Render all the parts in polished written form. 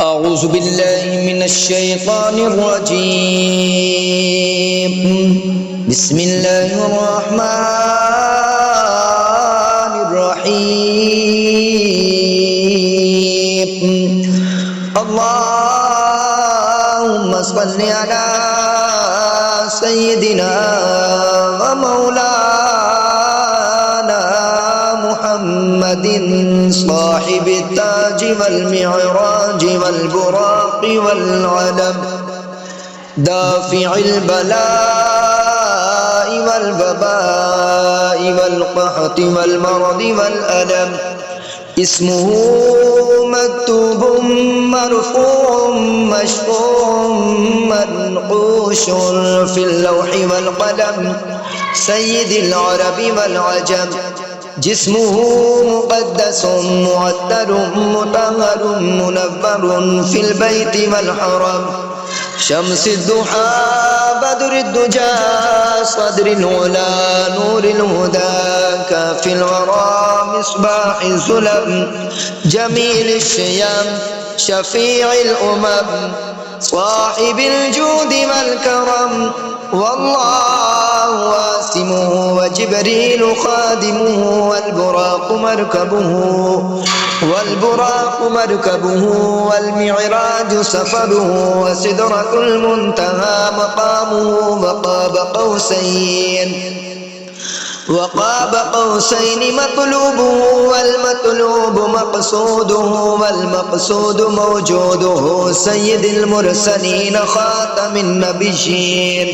أعوذ بالله من الشيطان الرجيم. بسم الله الرحمن الرحيم. اللهم صل على سيدنا ومولانا محمد صاحب التاج والمعراج والبراق والعلم، دافع البلاء والوباء والقحط والمرض والألم. اسمه مكتوب مرفوع مشفوع منقوش في اللوح والقلم، سيد العرب والعجم. جسمه مقدس معطر مطهر منور في البيت والحرم، شمس الضحى بدر الدجى صدر العلا نور الهدى كافي الورى مصباح الظلم، جميل الشيم شفيع الأمم، صاحب الجود والكرم. والله واسمه وجبريل خادمه والبراق مركبه والمعراج سفره، وسدرة المنتهى مقامه وقاب قوسين مطلوبه والمطلوب مقصوده والمقصود موجوده، سيد المرسلين خاتم النبيين،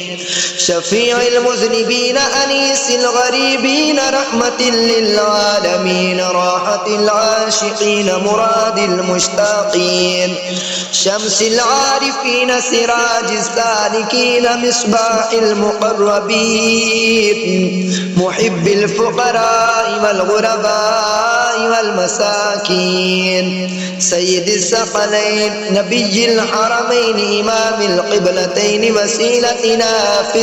شفيع المذنبين أنيس الغريبين، رحمة للعالمين راحة العاشقين مراد المشتاقين، شمس العارفين سراج السالكين مصباح المقربين، محب الفقراء والغرباء والمساكين، سيد الثقلين نبي الحرمين إمام القبلتين، وسيلتنا في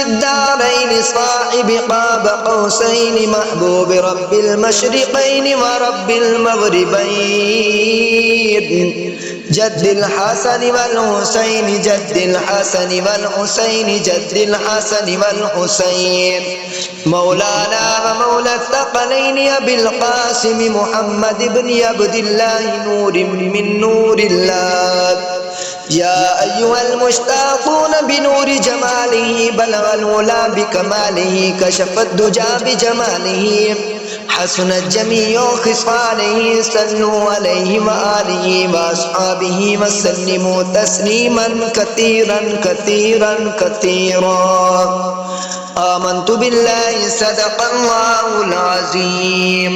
الدارين صاحب قاب قوسين، محبوب رب المشرقين ورب المغربين، جد الحسن والحسين مولانا ومولى الثقلين أبي القاسم محمد بن عبد الله نور من نور الله. يا أيها المشتاقون بنور جماله بلغ العلا بكماله، كشف الدجى بجماله، حسنت جميع خصاله، صلوا عليه وآله وأصحابه وسلموا تسليما كثيرا كثيرا كثيرا. آمنت بالله صدق الله العظيم.